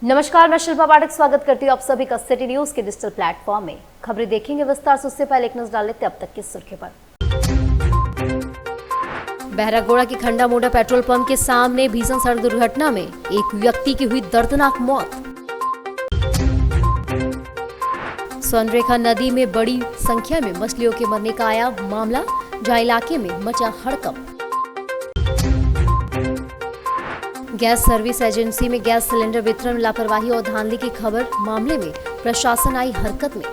नमस्कार, मैं शिल्पा पाठक स्वागत करती हूँ आप सभी का सिटी न्यूज के डिजिटल प्लेटफॉर्म में। खबरें देखेंगे विस्तार से, उससे पहले एक नजर डाल लेते हैं अब तक की सुर्खियों पर। बहरागोड़ा के खंडा मोड़ा पेट्रोल पंप के सामने भीषण सड़क दुर्घटना में एक व्यक्ति की हुई दर्दनाक मौत। स्वर्णरेखा नदी में बड़ी संख्या में मछलियों के मरने का आया मामला, जहां इलाके में मचा हड़कंप। गैस सर्विस एजेंसी में गैस सिलेंडर वितरण में लापरवाही और धांधली की खबर, मामले में प्रशासन आई हरकत में।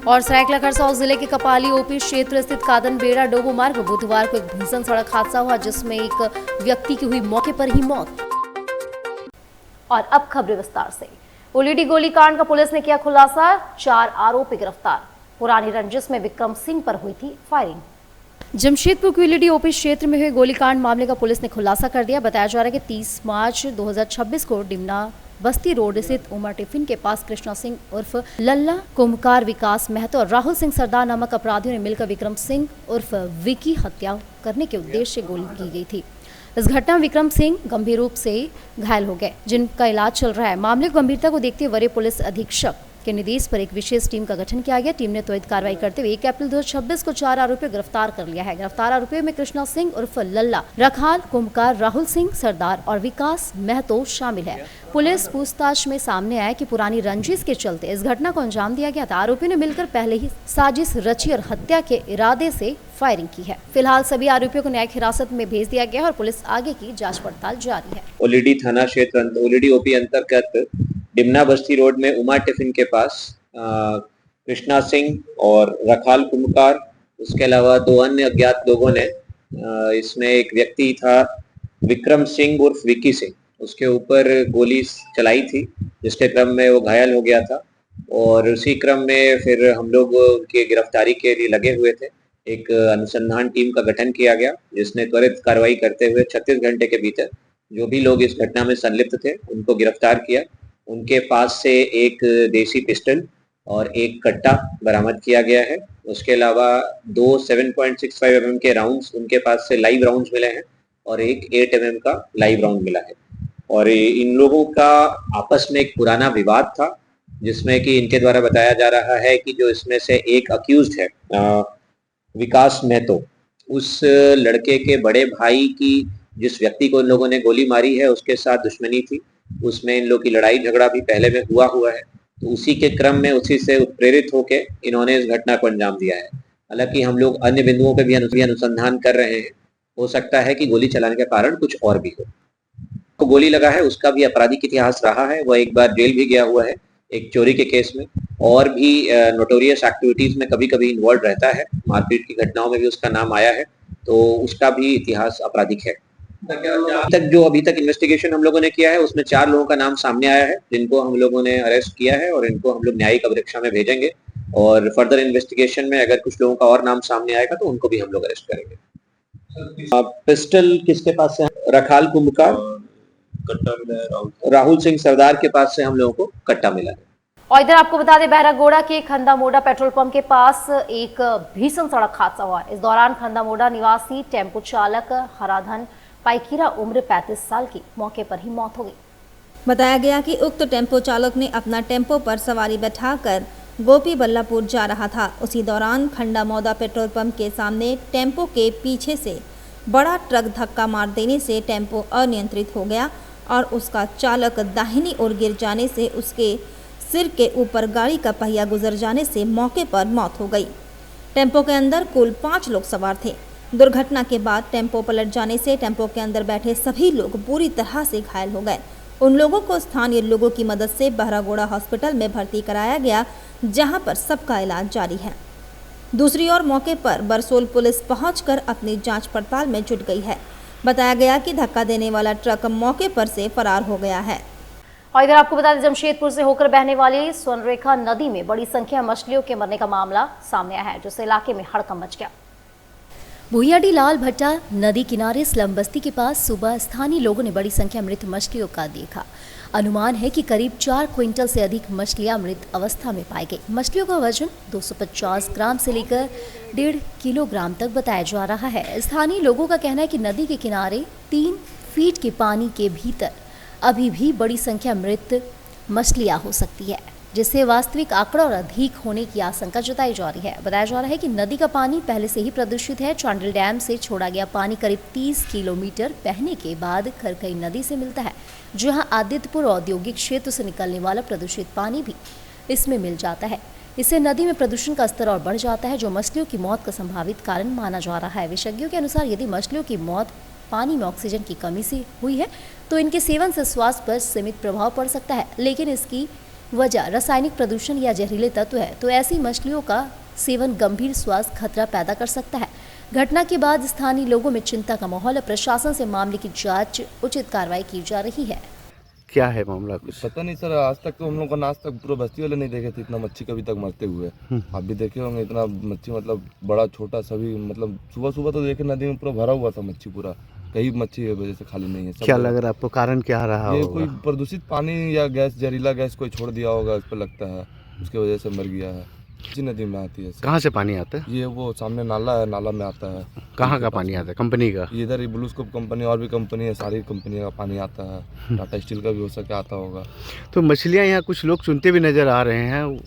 और सरायकेला खरसावां जिले के कपाली ओपी क्षेत्र स्थित कादन बेड़ा डोबो मार्ग बुधवार को एक भीषण सड़क हादसा हुआ, जिसमें एक व्यक्ति की हुई मौके पर ही मौत। और अब खबरें विस्तार से। उलीडी गोलीकांड का पुलिस ने किया खुलासा, 4 आरोपी गिरफ्तार। पुरानी रंजिश में विक्रम सिंह पर हुई थी फायरिंग। जमशेदपुर के उलीडी ओपी क्षेत्र में हुए गोलीकांड मामले का पुलिस ने खुलासा कर दिया। बताया जा रहा है कि 30 मार्च 2026 को डिमना बस्ती रोड स्थित उमा टिफिन के पास कृष्णा सिंह उर्फ लल्ला, कुम्भकार विकास महतो और राहुल सिंह सरदार नामक अपराधियों ने मिलकर विक्रम सिंह उर्फ विकी हत्या करने के उद्देश्य से गोली की गई थी। इस घटना में विक्रम सिंह गंभीर रूप से घायल हो गए, जिनका इलाज चल रहा है। मामले की गंभीरता को देखते हुए वरीय पुलिस अधीक्षक के निर्देश पर एक विशेष टीम का गठन किया गया। टीम ने त्वरित कार्रवाई करते हुए 1 अप्रैल 2026 को 4 आरोपियों गिरफ्तार कर लिया है। गिरफ्तार आरोपियों में कृष्णा सिंह उर्फ लल्ला, रखाल, कुम्भकार, राहुल सिंह सरदार और विकास महतो शामिल है। पुलिस पूछताछ में सामने आया कि पुरानी रंजिश के चलते इस घटना को अंजाम दिया गया था। आरोपियों ने मिलकर पहले ही साजिश रची और हत्या के इरादे से फायरिंग की है। फिलहाल सभी आरोपियों को न्यायिक हिरासत में भेज दिया गया है और पुलिस आगे की जाँच पड़ताल जारी है। उलीडी थाना क्षेत्र उलीडी ओपी अंतर्गत डिमना बस्ती रोड में उमा टिफिन के पास कृष्णा सिंह और रखाल कुम्भकार, उसके अलावा 2 अन्य अज्ञात लोगों ने इसमें एक व्यक्ति था विक्रम सिंह उर्फ विकी सिंह, उसके ऊपर गोली चलाई थी, जिसके क्रम में वो घायल हो गया था। और उसी क्रम में फिर हम लोग उनकी गिरफ्तारी के लिए लगे हुए थे। एक अनुसंधान टीम का गठन किया गया, जिसने त्वरित कार्रवाई करते हुए 36 घंटे के भीतर जो भी लोग इस घटना में संलिप्त थे उनको गिरफ्तार किया। उनके पास से एक देसी पिस्टल और एक कट्टा बरामद किया गया है। उसके अलावा 2 7.65 mm के राउंड्स उनके पास से लाइव राउंड्स मिले हैं और एक 8 mm का लाइव राउंड मिला है। और इन लोगों का आपस में एक पुराना विवाद था, जिसमें कि इनके द्वारा बताया जा रहा है कि जो इसमें से एक अक्यूज्ड है विकास महतो, उस लड़के के बड़े भाई की जिस व्यक्ति को इन लोगों ने गोली मारी है उसके साथ दुश्मनी थी। उसमें इन लोग की लड़ाई झगड़ा भी पहले में हुआ है। तो उसी के क्रम में उसी से उत्प्रेरित होकर इन्होंने इस घटना को अंजाम दिया है। हालांकि हम लोग अन्य बिंदुओं पे भी अनुसंधान कर रहे हैं। हो सकता है कि गोली चलाने का कारण कुछ और भी हो। तो गोली लगा है उसका भी आपराधिक इतिहास रहा है, वह एक बार जेल भी गया हुआ है एक चोरी के केस में, और भी नोटोरियस एक्टिविटीज में कभी कभी इन्वॉल्व रहता है। मारपीट की घटनाओं में भी उसका नाम आया है, तो उसका भी इतिहास आपराधिक है। अभी तक इन्वेस्टिगेशन हम लोगों ने किया है, उसमें 4 लोगों का नाम सामने आया है, जिनको हम लोगों ने अरेस्ट किया है और इनको हम लोग न्यायिक अभिरक्षा में भेजेंगे। और फर्दर इन्वेस्टिगेशन में अगर कुछ लोगों का और नाम सामने आएगा तो उनको भी हम लोग अरेस्ट करेंगे। पिस्टल किसके पास से? रखाल कुम्भकार, कट्टा मिला है राहुल सिंह सरदार के पास से हम लोगों को कट्टा मिला है। और इधर आपको बता दें, बहरागोड़ा के खंडा मोड़ा पेट्रोल पंप के पास एक भीषण सड़क हादसा हुआ। इस दौरान खंडा मोड़ा निवासी टेम्पो चालक हराधन पाइकीरा उम्र 35 साल की मौके पर ही मौत हो गई। बताया गया कि उक्त टेम्पो चालक ने अपना टेम्पो पर सवारी बैठाकर गोपी बल्लापुर जा रहा था। उसी दौरान खंडा मोड़ा पेट्रोल पंप के सामने टेम्पो के पीछे से बड़ा ट्रक धक्का मार देने से टेम्पो अनियंत्रित हो गया और उसका चालक दाहिनी ओर गिर जाने से उसके सिर के ऊपर गाड़ी का पहिया गुजर जाने से मौके पर मौत हो गई। टेम्पो के अंदर कुल 5 लोग सवार थे। दुर्घटना के बाद टेम्पो पलट जाने से टेम्पो के अंदर बैठे सभी लोग बुरी तरह से घायल हो गए। उन लोगों को स्थानीय लोगों की मदद से बहरागोड़ा हॉस्पिटल में भर्ती कराया गया, जहां पर सबका इलाज जारी है। दूसरी ओर मौके पर बरसोल पुलिस पहुंचकर अपनी जांच पड़ताल में जुट गई है। बताया गया कि धक्का देने वाला ट्रक मौके पर से फरार हो गया है। और इधर आपको बता दें, जमशेदपुर से होकर बहने वाली स्वर्णरेखा नदी में बड़ी संख्या में मछलियों के मरने का मामला सामने आया है, जिससे इलाके में हड़कंप मच गया। भुइयाडी लाल भट्टा नदी किनारे स्लम बस्ती के पास सुबह स्थानीय लोगों ने बड़ी संख्या मृत मछलियों का देखा। अनुमान है कि करीब 4 क्विंटल से अधिक मछलियां मृत अवस्था में पाई गई। मछलियों का वजन 250 ग्राम से लेकर 1.5 किलोग्राम तक बताया जा रहा है। स्थानीय लोगों का कहना है कि नदी के किनारे 3 फीट के पानी के भीतर अभी भी बड़ी संख्या मृत मछलियां हो सकती है, जिससे वास्तविक आंकड़ा और अधिक होने की आशंका जताई जा रही है। बताया जा रहा है कि नदी का पानी पहले से ही प्रदूषित है। चांडिल डैम से छोड़ा गया पानी करीब 30 किलोमीटर बहने के बाद खरकई नदी से मिलता है, जहां आदित्यपुर औद्योगिक क्षेत्र से निकलने वाला प्रदूषित पानी भी इसमें मिल जाता है। इससे नदी में प्रदूषण का स्तर और बढ़ जाता है, जो मछलियों की मौत का संभावित कारण माना जा रहा है। विशेषज्ञों के अनुसार यदि मछलियों की मौत पानी में ऑक्सीजन की कमी से हुई है तो इनके सेवन से स्वास्थ्य पर सीमित प्रभाव पड़ सकता है, लेकिन इसकी वजह रासायनिक प्रदूषण या जहरीले तत्व है, तो ऐसी मछलियों का सेवन गंभीर स्वास्थ्य खतरा पैदा कर सकता है। घटना के बाद स्थानीय लोगों में चिंता का माहौल है। प्रशासन से मामले की जांच, उचित कार्रवाई की जा रही है। क्या है मामला? कुछ पता नहीं सर, आज तक तो हम लोग का आज तक पूरा बस्ती वाले नहीं देखे थे इतना मच्छी कभी तक मरते हुए। आप भी देखे होंगे इतना मच्छी, मतलब बड़ा छोटा सभी, मतलब सुबह सुबह तो देखे नदी में पूरा भरा हुआ था मच्छी, पूरा कहीं मच्छी वजह से खाली नहीं है। क्या लग रहा है आपको, कारण क्या रहा ये होगा? कोई प्रदूषित पानी या गैस, जहरीला गैस कोई छोड़ दिया होगा, इस पर लगता है, उसकी वजह से मर गया है। जी नदी में आती है। कहाँ से पानी आता है? ये वो सामने नाला है, नाला में आता है। कहाँ का पानी आता है? कंपनी का? इधर ब्लूस्कोप कंपनी और भी कंपनी है, सारी कंपनी का पानी आता है। टाटा स्टील का भी हो सके आता होगा। तो मछलियाँ यहाँ कुछ लोग चुनते भी नजर आ रहे हैं,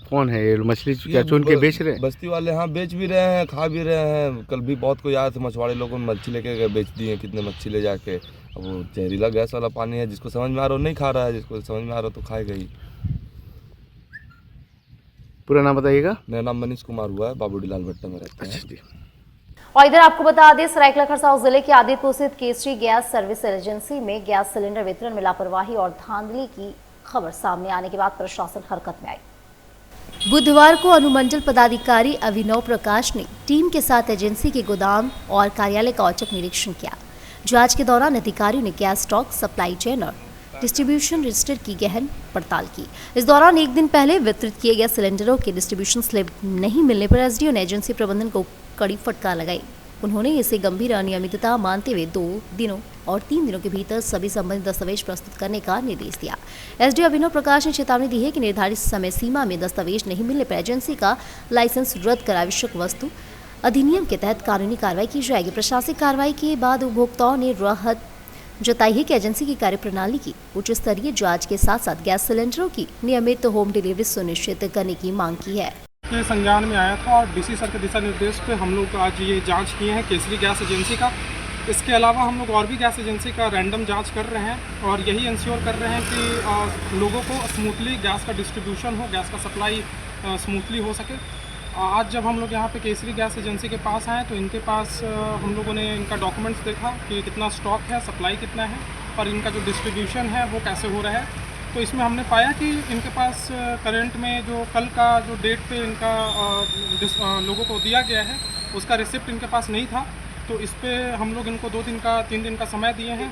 कौन है ये मछली? क्या चुन के बेच रहे हैं? बस्ती वाले, हाँ बेच भी रहे हैं, खा भी रहे हैं। कल भी बहुत कोई आया था, मछुआरे लोगों ने मच्छी लेके गए, बेच दिए कितने मच्छी ले जाके। अब वो जहरीला गैस वाला पानी है, जिसको समझ में आ रहा हो नहीं खा रहा है, जिसको समझ में आ रहा हो तो खाएगा ही। पूरा नाम बताइएगा। मेरा नाम मनीष कुमार हुआ है, बाबूडी लाल भट्टा में रहते हैं। जी। और इधर आपको बता दें, सरायकेला खरसावां जिले के आदित्यपुर स्थित केसरी गैस सर्विस एजेंसी में गैस सिलेंडर वितरण में लापरवाही और धांधली की खबर सामने आने के बाद प्रशासन हरकत में आई। बुधवार को अनुमंडल पदाधिकारी अभिनव प्रकाश ने टीम के साथ एजेंसी के गोदाम और कार्यालय का औचक निरीक्षण किया। जांच के दौरान अधिकारियों ने गैस स्टॉक, सप्लाई चेन और डिस्ट्रीब्यूशन रजिस्टर की गहन पड़ताल की। इस दौरान एक दिन पहले वितरित किए गए सिलेंडरों के डिस्ट्रीब्यूशन स्लिप नहीं मिलने पर एसडीओ ने एजेंसी प्रबंधन को कड़ी फटकार लगाई। उन्होंने इसे गंभीर अनियमितता मानते हुए 2 दिनों और 3 दिनों के भीतर सभी संबंधित दस्तावेज प्रस्तुत करने का निर्देश दिया। एसडीओ अभिनव प्रकाश ने चेतावनी दी है कि निर्धारित समय सीमा में दस्तावेज नहीं मिलने पर एजेंसी का लाइसेंस रद्द कर आवश्यक वस्तु अधिनियम के तहत कानूनी कार्रवाई की जाएगी। प्रशासनिक कार्रवाई के बाद उपभोक्ताओं ने राहत जताई है कि एजेंसी की कार्यप्रणाली की उच्च स्तरीय जांच के साथ साथ गैस सिलेंडरों की नियमित होम डिलीवरी सुनिश्चित करने की मांग की है। के संज्ञान में आया था और डीसी सर के दिशा निर्देश पे हम लोग आज ये जांच किए हैं केसरी गैस एजेंसी का। इसके अलावा हम लोग और भी गैस एजेंसी का रैंडम जांच कर रहे हैं और यही इंश्योर कर रहे हैं कि लोगों को स्मूथली गैस का डिस्ट्रीब्यूशन हो, गैस का सप्लाई स्मूथली हो सके। आज जब हम लोग यहाँ पे केसरी गैस एजेंसी के पास आए तो इनके पास हम लोगों ने इनका डॉक्यूमेंट्स देखा कि कितना स्टॉक है, सप्लाई कितना है और इनका जो डिस्ट्रीब्यूशन है वो कैसे हो रहा है। तो इसमें हमने पाया कि इनके पास करंट में जो कल का जो डेट पे इनका लोगों को दिया गया है उसका रिसिप्ट इनके पास नहीं था। तो इस पे हम लोग इनको 3 दिन का समय दिए हैं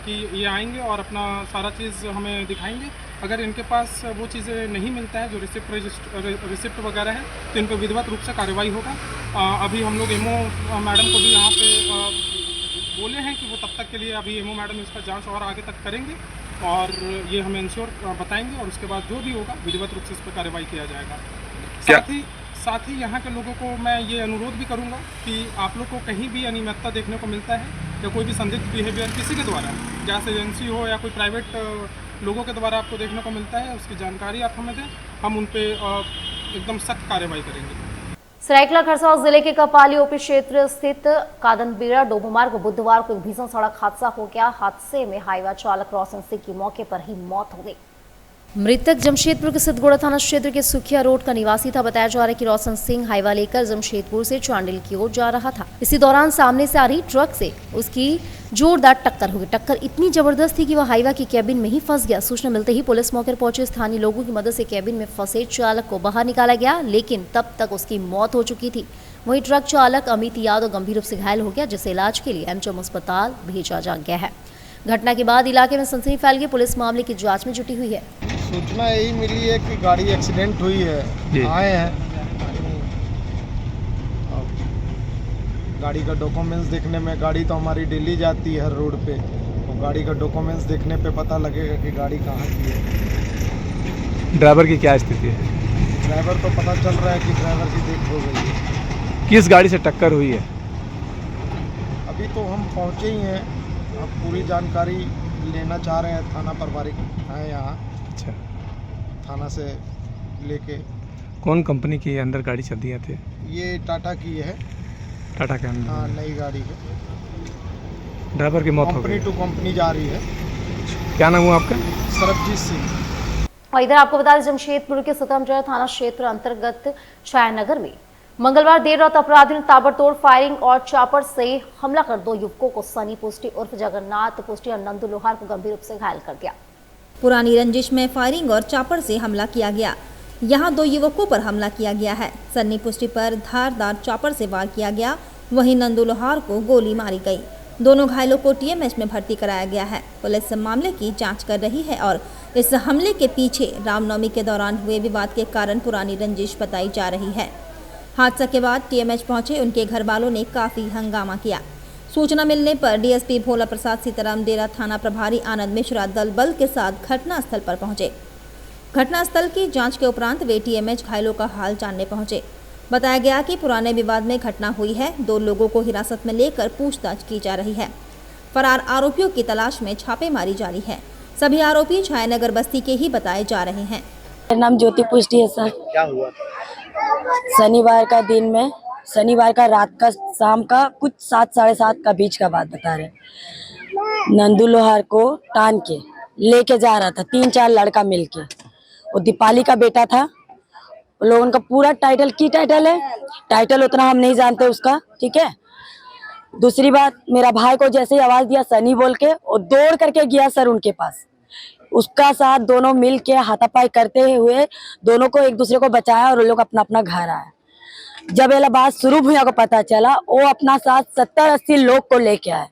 कि ये आएंगे और अपना सारा चीज़ हमें दिखाएंगे। अगर इनके पास वो चीज़ें नहीं मिलता है जो रिसिप्ट वगैरह है तो इन पर विधिवत रूप से कार्रवाई होगा। अभी हम लोग एमओ मैडम को भी यहाँ पे बोले हैं कि वो तब तक के लिए अभी एमओ मैडम इसका जांच और आगे तक करेंगे और ये हमें इंश्योर बताएंगे और उसके बाद जो भी होगा विधिवत रूप से इस पर कार्रवाई किया जाएगा। साथ ही यहाँ के लोगों को मैं ये अनुरोध भी करूँगा कि आप लोग को कहीं भी अनियमितता देखने को मिलता है या कोई भी संदिग्ध बिहेवियर किसी के द्वारा, गैस एजेंसी हो या कोई प्राइवेट लोगों के द्वारा आपको देखने को मिलता है, उसकी जानकारी आप हमें दें, हम उन पर एकदम सख्त कार्रवाई करेंगे। सरायकेला खरसावां जिले के कपाली ओपी क्षेत्र स्थित कादनबेड़ा डोबो मार्ग को बुधवार को एक भीषण सड़क हादसा हो गया। हादसे में हाईवा चालक रोशन सिंह की मौके पर ही मौत हो गई। मृतक जमशेदपुर के सिद्धगोड़ा थाना क्षेत्र के सुखिया रोड का निवासी था। बताया जा रहा है कि रोशन सिंह हाईवा लेकर जमशेदपुर से चांडिल की ओर जा रहा था। इसी दौरान सामने से आ रही ट्रक से उसकी जोरदार टक्कर हो गई। टक्कर इतनी जबरदस्त थी कि वह हाईवा की कैबिन में ही फंस गया। सूचना मिलते ही पुलिस मौके पर पहुंचे। स्थानीय लोगों की मदद से कैबिन में फंसे चालक को बाहर निकाला गया, लेकिन तब तक उसकी मौत हो चुकी थी। वहीं ट्रक चालक अमित यादव गंभीर रूप से घायल हो गया, जिसे इलाज के लिए एमएचएम अस्पताल भेजा जा गया है। घटना के बाद इलाके में सनसनी फैल गई। पुलिस मामले की जांच में जुटी हुई है। सूचना यही मिली है कि गाड़ी एक्सीडेंट हुई है, आए हैं गाड़ी का डॉक्यूमेंट्स देखने में। गाड़ी तो हमारी डेली जाती है हर रोड पे, तो गाड़ी का डॉक्यूमेंट्स देखने पे पता लगेगा कि गाड़ी कहाँ की है। ड्राइवर की क्या स्थिति है? ड्राइवर तो पता चल रहा है कि ड्राइवर की डेथ हो गई है। किस गाड़ी से टक्कर हुई है? अभी तो हम पहुँचे ही हैं, अब पूरी जानकारी लेना चाह रहे हैं। थाना प्रभारी हैं यहाँ, अच्छा, थाना से लेके। कौन कंपनी की अंदर गाड़ी चल रही थी? ये टाटा की है। टाटा के हाँ, अंदर नई गाड़ी है। ड्राइवर की मौत हो कंपनी गई। टू कंपनी जा रही है। क्या नाम हुआ आपका? सरबजीत सिंह। और इधर आपको बता दें, जमशेदपुर के सितमजड़ थाना क्षेत्र अंतर्गत छायानगर में मंगलवार देर रात अपराधियों ने ताबड़तोड़ फायरिंग और चापर से हमला कर 2 युवकों को सनी पुष्टि उर्फ जगन्नाथ पुष्टि और नंदू लोहार को गंभीर रूप से घायल कर दिया। पुरानी रंजिश में फायरिंग और चापर से हमला किया गया। यहाँ 2 युवकों पर हमला किया गया है। सन्नी पुष्टि पर धारदार चापर से वार किया गया, वहीं नंदू लोहार को गोली मारी गई। दोनों घायलों को टीएमएच में भर्ती कराया गया है। पुलिस मामले की जांच कर रही है और इस हमले के पीछे रामनवमी के दौरान हुए विवाद के कारण पुरानी रंजिश बताई जा रही है। हादसा के बाद टीएमएच पहुंचे उनके घर वालों ने काफी हंगामा किया। सूचना मिलने पर डीएसपी भोला प्रसाद सीताराम, डेरा थाना प्रभारी आनंद मिश्रा दल बल के साथ घटनास्थल पर पहुंचे। घटनास्थल की जांच के उपरांत वे टीएमएच घायलों का हाल जानने पहुंचे। बताया गया कि पुराने विवाद में घटना हुई है। 2 लोगों को हिरासत में लेकर पूछताछ की जा रही है। फरार आरोपियों की तलाश में छापेमारी जारी है। सभी आरोपी छायानगर बस्ती के ही बताए जा रहे हैं। मेरा नाम ज्योति पुष्टि है सर। क्या हुआ? शनिवार का दिन में, शनिवार का रात का, शाम का कुछ 7 साढ़े 7 का बीच का बात बता रहे। नंदू लोहार को टान के लेके जा रहा था 3-4 लड़का मिलके। वो दीपाली का बेटा था। लोगों का पूरा टाइटल की टाइटल है, टाइटल उतना हम नहीं जानते उसका, ठीक है। दूसरी बात, मेरा भाई को जैसे ही आवाज दिया सनी बोल के, वो दौड़ करके गया सर उनके पास। उसका साथ दोनों मिल के हाथापाई करते हुए दोनों को एक दूसरे को बचाया और वो लोग अपना अपना घर आए। जब ये बात शुरू भूया को पता चला, वो अपना साथ 70-80 लोग को लेके आए।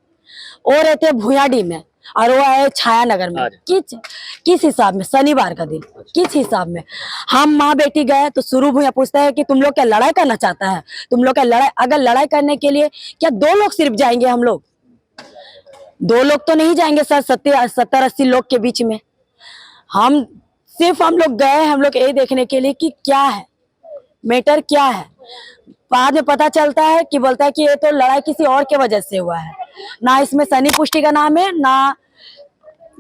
वो रहते भूयाडी में और वो आए छायानगर में। किस हिसाब में? शनिवार का दिन किस हिसाब में? हम माँ बेटी गए तो शुरू भूया पूछता है कि तुम लोग क्या लड़ाई करना चाहता है? तुम लोग क्या लड़ाई, अगर लड़ाई करने के लिए क्या 2 लोग सिर्फ जाएंगे? हम लोग 2 लोग तो नहीं जाएंगे सर 70-80 लोग के बीच में। हम लोग गए, हम लोग ये देखने के लिए कि क्या है मैटर, क्या है। बाद में पता चलता है कि बोलता है कि ये तो लड़ाई किसी और के वजह से हुआ है। ना इसमें सनी पुष्टि का नाम है, ना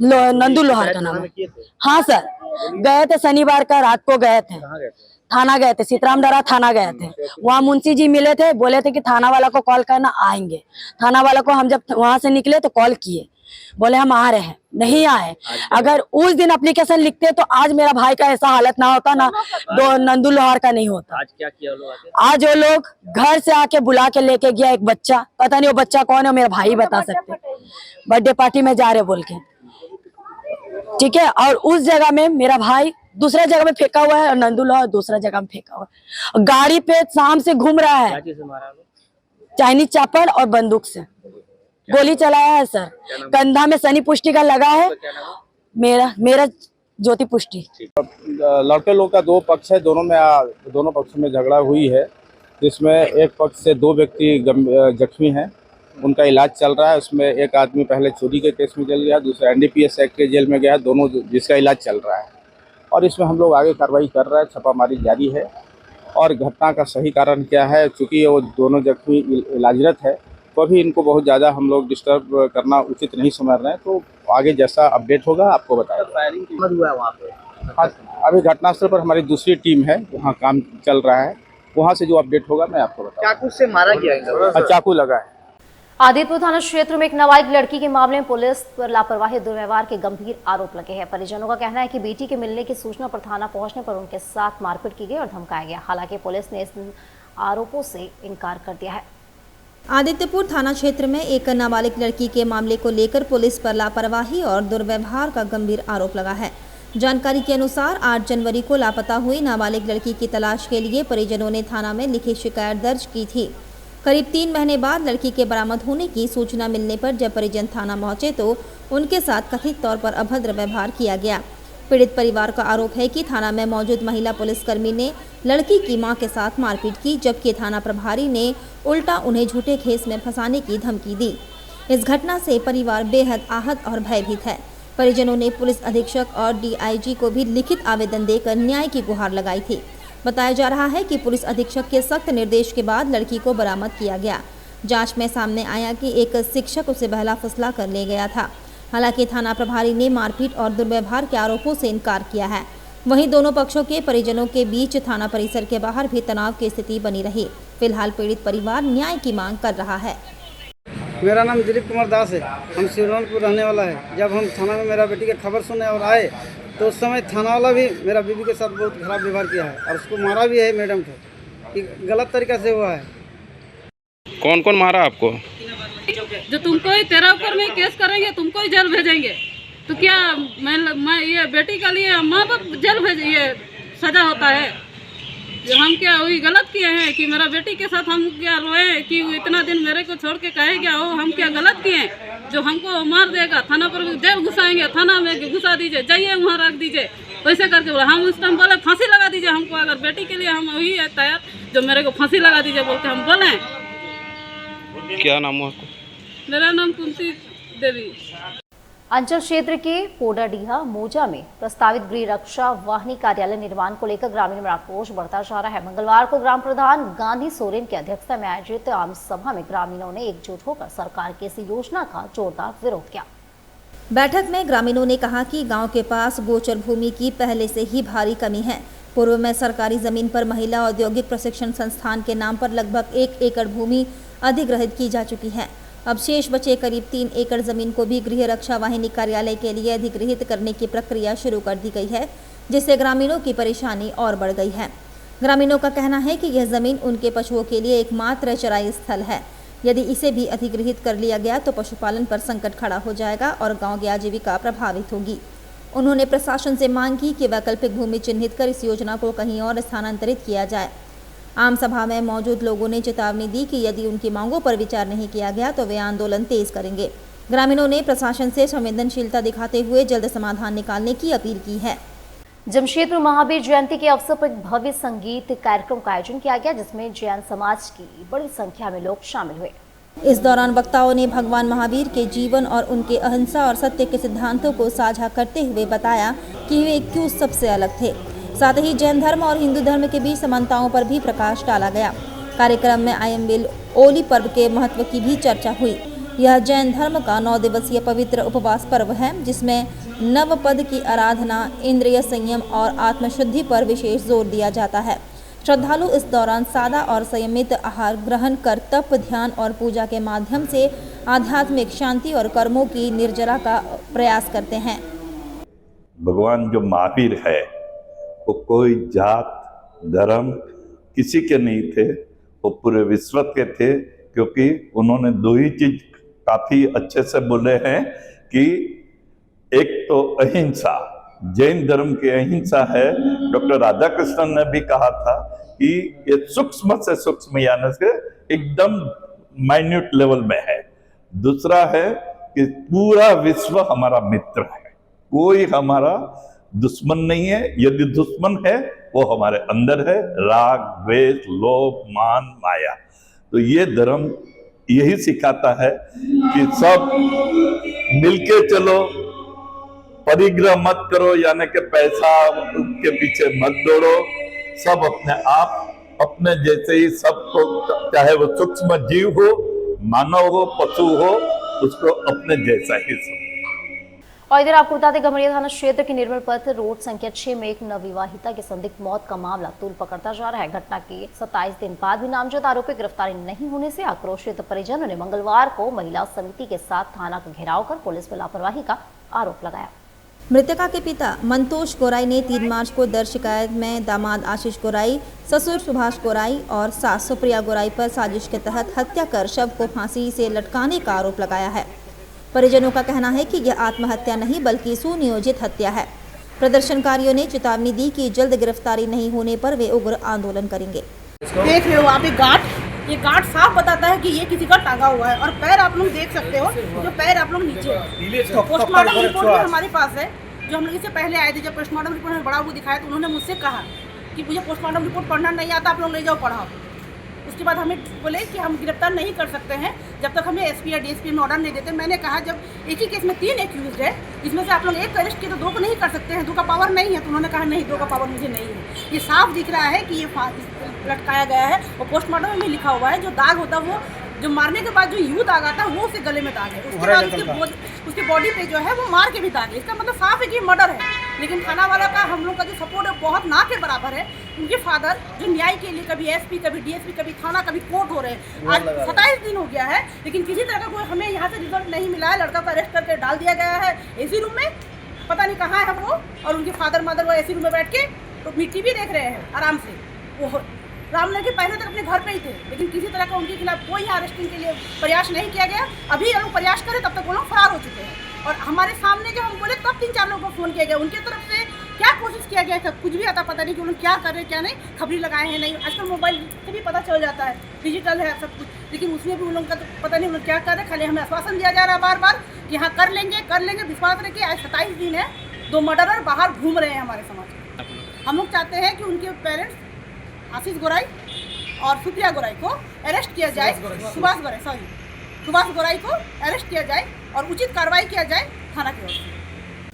नंदू लोहार का नाम है। हाँ सर, गए थे शनिवार का रात को, गए थे थाना, गए थे सीतारामडरा थाना गए थे। वहाँ मुंशी जी मिले थे, बोले थे कि थाना वाला को कॉल करना, आएंगे। थाना वाला को हम जब वहां से निकले तो कॉल किए, बोले हम आ रहे हैं, नहीं आए। अगर उस दिन एप्लीकेशन लिखते तो आज मेरा भाई का ऐसा हालत ना होता, ना नंदू लोहार का नहीं होता। आज क्या किया लोग? आज वो लोग घर से आके बुला के लेके गया एक बच्चा, पता नहीं वो बच्चा कौन है, मेरा भाई बता सकते। बर्थडे पार्टी में जा रहे बोल के, ठीक है। और उस जगह में मेरा भाई दूसरा जगह में फेंका हुआ है और नंदू लोहार दूसरा जगह में फेंका हुआ है। गाड़ी पे शाम से घूम रहा है, चाइनीज चापर और बंदूक से गोली चलाया है सर। कंधा में सनी पुष्टि का लगा है। मेरा ज्योति पुष्टि। लड़के लोग का 2 पक्ष है, दोनों पक्षों में झगड़ा हुई है, जिसमें एक पक्ष से 2 व्यक्ति जख्मी हैं, उनका इलाज चल रहा है। उसमें एक आदमी पहले चोरी के केस में चल गया, दूसरा NDPS एक्ट के जेल में गया, दोनों जिसका इलाज चल रहा है। और इसमें हम लोग आगे कार्रवाई कर रहे हैं, छापामारी जारी है। और घटना का सही कारण क्या है, चूँकि वो दोनों जख्मी इलाजरत है, तो अभी इनको बहुत ज़्यादा हम लोग डिस्टर्ब करना उचित नहीं समझ रहे हैं। तो आगे जैसा अपडेट होगा आपको बताएंगे। फायरिंग हुआ है वहाँ पे? अभी घटनास्थल पर हमारी दूसरी टीम है, वहाँ काम चल रहा है, वहाँ से जो अपडेट होगा मैं आपको बताऊंगा। चाकू से मारा गया? चाकू लगा है। आदितपुर थाना क्षेत्र में एक नाबालिग लड़की के मामले में पुलिस पर लापरवाही दुर्व्यवहार के गंभीर आरोप लगे हैं। परिजनों का कहना है कि बेटी के मिलने की सूचना पर थाना पहुंचने पर उनके साथ मारपीट की गई और धमकाया गया। हालांकि पुलिस ने इस आरोपों से इनकार कर दिया है। आदित्यपुर थाना क्षेत्र में एक नाबालिग लड़की के मामले को लेकर पुलिस पर लापरवाही और दुर्व्यवहार का गंभीर आरोप लगा है। जानकारी के अनुसार 8 जनवरी को लापता हुई नाबालिग लड़की की तलाश के लिए परिजनों ने थाना में लिखित शिकायत दर्ज की थी। करीब 3 महीने बाद लड़की के बरामद होने की सूचना मिलने पर जब परिजन थाना पहुंचे तो उनके साथ कथित तौर पर अभद्र व्यवहार किया गया। पीड़ित परिवार का आरोप है कि थाना में मौजूद महिला पुलिसकर्मी ने लड़की की मां के साथ मारपीट की, जबकि थाना प्रभारी ने उल्टा उन्हें झूठे केस में फंसाने की धमकी दी। इस घटना से परिवार बेहद आहत और भयभीत है। परिजनों ने पुलिस अधीक्षक और DIG को भी लिखित आवेदन देकर न्याय की गुहार लगाई थी। बताया जा रहा है कि पुलिस अधीक्षक के सख्त निर्देश के बाद लड़की को बरामद किया गया। जांच में सामने आया कि एक शिक्षक उसे बहला फुसला कर ले गया था। हालांकि थाना प्रभारी ने मारपीट और दुर्व्यवहार के आरोपों से इनकार किया है। वहीं दोनों पक्षों के परिजनों के बीच थाना परिसर के बाहर भी तनाव की स्थिति बनी रही। फिलहाल पीड़ित परिवार न्याय की मांग कर रहा है। मेरा नाम दिलीप कुमार दास है। हम शिवरौनपुर रहने वाला है। जब हम थाना में मेरा बेटी की खबर सुने और आए तो उस समय थाना वाला भी मेरा बीवी के साथ बहुत खराब व्यवहार किया है और उसको मारा भी है मैडम को, कि गलत तरीका से हुआ है। कौन कौन मारा आपको? जो तुमको ही तेरे ऊपर में केस करेंगे, तुमको ही जेल भेजेंगे। तो क्या मैं ये बेटी के लिए माँ बाप जेल भेजिए सजा होता है? जो हम क्या वही गलत किए हैं कि मेरा बेटी के साथ हम क्या रोए कि वो इतना दिन मेरे को छोड़ के कहे क्या हो? हम क्या गलत किए हैं जो हमको मार देगा? थाना पर जेल घुसाएंगे, थाना में घुसा दीजिए, जाइए वहाँ रख दीजिए, वैसे करके बोला। हम उस टाइम बोले फांसी लगा दीजिए हमको, अगर बेटी के लिए हम वही है तैयार जो मेरे को फांसी लगा दीजिए बोलते हम बोले। क्या नाम हुआ आपको? मेरा नाम कुंती देवी। अंचल क्षेत्र के पोडाडीहा मोजा में प्रस्तावित गृह रक्षा वाहिनी कार्यालय निर्माण को लेकर ग्रामीणों में आक्रोश बढ़ता जा रहा है। मंगलवार को ग्राम प्रधान गांधी सोरेन की अध्यक्षता में आयोजित आम सभा में ग्रामीणों ने एकजुट होकर सरकार की इस योजना का जोरदार विरोध किया। बैठक में ग्रामीणों ने कहा कि गांव के पास गोचर भूमि की पहले से ही भारी कमी है। पूर्व में सरकारी जमीन पर महिला औद्योगिक प्रशिक्षण संस्थान के नाम पर लगभग 1 एकड़ भूमि अधिग्रहित की जा चुकी है। अब शेष बचे करीब 3 एकड़ जमीन को भी गृह रक्षा वाहिनी कार्यालय के लिए अधिग्रहित करने की प्रक्रिया शुरू कर दी गई है, जिससे ग्रामीणों की परेशानी और बढ़ गई है। ग्रामीणों का कहना है कि यह जमीन उनके पशुओं के लिए एकमात्र चराई स्थल है। यदि इसे भी अधिग्रहित कर लिया गया तो पशुपालन पर संकट खड़ा हो जाएगा और गांव की आजीविका प्रभावित होगी। उन्होंने प्रशासन से मांग की कि वैकल्पिक भूमि चिन्हित कर इस योजना को कहीं और स्थानांतरित किया जाए। आम सभा में मौजूद लोगों ने चेतावनी दी कि यदि उनकी मांगों पर विचार नहीं किया गया तो वे आंदोलन तेज करेंगे। ग्रामीणों ने प्रशासन से संवेदनशीलता दिखाते हुए जल्द समाधान निकालने की अपील की है। जमशेदपुर महावीर जयंती के अवसर पर एक भव्य संगीत कार्यक्रम का आयोजन किया गया, जिसमें जैन समाज की बड़ी संख्या में लोग शामिल हुए। इस दौरान वक्ताओं ने भगवान महावीर के जीवन और उनके अहिंसा और सत्य के सिद्धांतों को साझा करते हुए बताया कि वे क्यों सबसे अलग थे। साथ ही जैन धर्म और हिंदू धर्म के बीच समानताओं पर भी प्रकाश डाला गया। कार्यक्रम में आयम्बिल ओली पर्व के महत्व की भी चर्चा हुई। यह जैन धर्म का 9 दिवसीय पवित्र उपवास पर्व है, जिसमें नवपद की आराधना, इंद्रिय संयम और आत्मशुद्धि पर विशेष जोर दिया जाता है। श्रद्धालु इस दौरान सादा और संयमित आहार ग्रहण कर तप, ध्यान और पूजा के माध्यम से आध्यात्मिक शांति और कर्मों की निर्जरा का प्रयास करते हैं। भगवान जो महावीर है वो कोई जात धर्म किसी के नहीं थे, वो पूरे विश्व के थे, क्योंकि उन्होंने 2 ही चीज काफी अच्छे से बोले हैं कि एक तो अहिंसा, जैन धर्म की अहिंसा है। डॉक्टर राधा कृष्णन ने भी कहा था कि ये सूक्ष्म से सूक्ष्म यानी से एकदम माइन्यूट लेवल में है। दूसरा है कि पूरा विश्व हमारा मित्र है, कोई हमारा दुश्मन नहीं है। यदि दुश्मन है वो हमारे अंदर है, राग, द्वेष, लोभ, मान, माया। तो ये धर्म यही सिखाता है कि सब मिलके चलो, परिग्रह मत करो, यानी कि पैसा के पीछे मत दौड़ो। सब अपने आप अपने जैसे ही सबको, चाहे वो सूक्ष्म जीव हो, मानव हो, पशु हो, उसको अपने जैसा ही समझो। और इधर आपको बता दें, गमरिया थाना क्षेत्र के निर्मल पथ रोड संख्या 6 में एक नवविवाहिता की संदिग्ध मौत का मामला तूल पकड़ता जा रहा है। घटना के 27 दिन बाद भी नामजद आरोपी गिरफ्तारी नहीं होने से आक्रोशित परिजनों ने मंगलवार को महिला समिति के साथ थाना का घेराव कर पुलिस पर लापरवाही का आरोप लगाया। मृतका के पिता मंतोष गोराई ने 3 मार्च को दर्ज शिकायत में दामाद आशीष गोराई, ससुर सुभाष गोराई और सास सुप्रिया गोराई पर साजिश के तहत हत्या कर शव को फांसी से लटकाने का आरोप लगाया है। परिजनों का कहना है कि यह आत्महत्या नहीं बल्कि सुनियोजित हत्या है। प्रदर्शनकारियों ने चेतावनी दी कि जल्द गिरफ्तारी नहीं होने पर वे उग्र आंदोलन करेंगे। देख रहे हो आप ये गांठ साफ बताता है कि ये किसी का टांगा हुआ है, और पैर आप लोग देख सकते हो, जो पैर आप लोग नीचे है। पोस्टमार्टम रिपोर्ट भी हमारे पास है, जो हम लोग इससे पहले आए थे। जब पोस्टमार्टम रिपोर्ट में बड़ा हुआ दिखाया तो उन्होंने मुझसे कहा कि मुझे पोस्टमार्टम रिपोर्ट पढ़ना नहीं आता, आप लोग ले जाओ पढ़ाओ। उसके बाद हमें बोले कि हम गिरफ्तार नहीं कर सकते हैं जब तक हमें एसपी या डीएसपी में ऑर्डर नहीं देते। मैंने कहा जब एक ही केस में 3 एक्यूज है, इसमें से आप लोग 1 को अरेस्ट किए तो 2 को नहीं कर सकते हैं, 2 का पावर नहीं है। तो उन्होंने कहा नहीं, 2 का पावर मुझे नहीं है। ये साफ दिख रहा है कि ये लटकाया गया है, और पोस्टमार्टम में लिखा हुआ है जो दाग होता है वो जो मारने के बाद जो यूं दाग आता है वो उसके गले में दाग है, उसके बाद उसके बॉडी पे जो है वो मार के भी दाग है। इसका मतलब साफ है कि मर्डर है। लेकिन थाना वाला का हम लोग का जो सपोर्ट है बहुत ना के बराबर है। उनके फादर जो न्याय के लिए कभी एसपी, कभी डीएसपी, कभी थाना, कभी कोर्ट हो रहे हैं। आज 27 दिन हो गया है, लेकिन किसी तरह का कोई हमें यहाँ से रिजल्ट नहीं मिला है। लड़का को अरेस्ट करके डाल दिया गया है एसी रूम में, पता नहीं कहाँ है वो, और उनके फादर मदर वो एसी रूम में बैठ के तो मिट्टी भी देख रहे हैं आराम से। वो रामनगर के पहले तक अपने घर पे ही थे, लेकिन किसी तरह का उनके खिलाफ कोई अरेस्टिंग के लिए प्रयास नहीं किया गया। अभी हम लोग प्रयास करें तब तक वो लोग फरार हो चुके हैं, और हमारे सामने जब हम बोले तब 3-4 लोगों को फ़ोन किया गया। उनकी तरफ से क्या कोशिश किया गया था कुछ भी आता पता नहीं कि उन्होंने क्या कर रहे हैं क्या नहीं, खबरी लगाए हैं नहीं। आजकल मोबाइल से भी पता चल जाता है, डिजिटल है सब कुछ, लेकिन उसमें भी उन लोगों का तो पता नहीं उन्होंने क्या कर रहे हैं। खाली हमें आश्वासन दिया जा रहा है बार बार कि हाँ कर लेंगे। विश्वास रखिए, आज 27 दिन है, 2 मर्डरर बाहर घूम रहे हैं हमारे समाज में। हम लोग चाहते हैं कि उनके पेरेंट्स आशीष गोराई और सुप्रिया गोराई को अरेस्ट किया जाए, सुभाष गोराई को अरेस्ट किया जाए और उचित कार्रवाई किया जाए थाना की ओर से।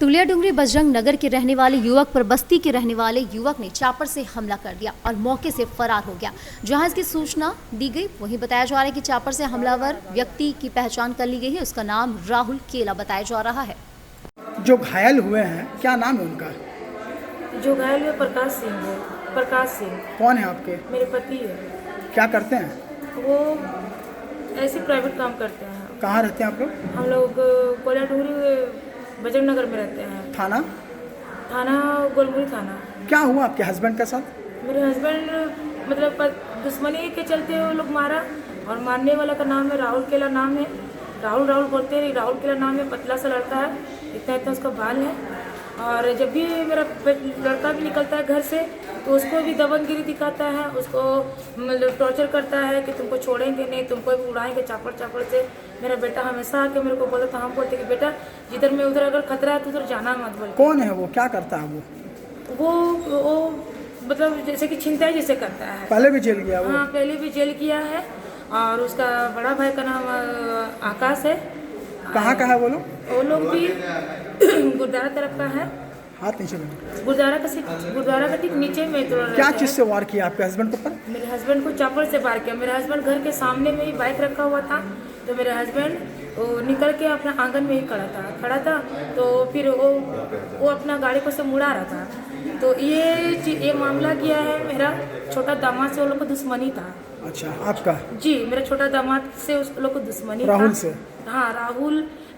तुलिया डुंगरी बजरंग नगर के रहने वाले युवक पर बस्ती के रहने वाले युवक ने चापर से हमला कर दिया और मौके से फरार हो गया। जहां इसकी सूचना दी गई, वहीं बताया जा रहा है कि चापर से हमलावर व्यक्ति की पहचान कर ली गई है। उसका नाम राहुल केला बताया जा रहा है। जो घायल हुए हैं क्या नाम है उनका? जो घायल हुए प्रकाश सिंह है। प्रकाश सिंह कौन है आपके? मेरे पति है। क्या करते हैं वो? ऐसे प्राइवेट काम करते हैं। कहाँ रहते हैं आप लोग? हम लोग कोलिया डूंगरी बजरंग नगर में रहते हैं। थाना गोलमुरी थाना। क्या हुआ आपके हस्बैंड के साथ? मेरे हस्बैंड मतलब दुश्मनी के चलते वो लोग मारा, और मारने वाला का नाम है राहुल केला नाम है। राहुल बोलते हैं, राहुल केला नाम है। पतला सा लड़का है, इतना उसका बाल है। और जब भी मेरा लड़का भी निकलता है घर से तो उसको भी दबंगगिरी दिखाता है, उसको मतलब टॉर्चर करता है कि तुमको छोड़ेंगे नहीं, तुमको भी उड़ाएंगे चापड़ से। मेरा बेटा हमेशा आके मेरे को बोलता था, हम बोलते कि बेटा जिधर में उधर अगर खतरा है तो उधर जाना मत बोल। कौन है वो? क्या करता है वो मतलब जैसे कि छिनताई जैसे करता है। पहले भी जेल गया वो? हाँ, पहले भी जेल किया है। और उसका बड़ा भाई का नाम आकाश है। कहाँ का है वो लोग? वो लोग भी गुरुद्वारा तरफ का है। हाथ नीचे लगा। गुरुद्वारा का ठीक नीचे में। क्या चीज़ से वार किया आपके हस्बैंड को? मेरे हस्बैंड को चापड़ से वार किया। मेरा हस्बैंड घर के सामने में ही बाइक रखा हुआ था, तो मेरे हस्बैंड निकल के अपना आंगन में ही खड़ा था। तो फिर वो अपना गाड़ी को से मुड़ा रहा था। तो ये मामला किया है मेरा छोटा दामाद से। वो लोग को दुश्मनी था। अच्छा, आपका? जी, मेरा छोटा दामाद से उस लोग को दुश्मनी राहुल से? हाँ,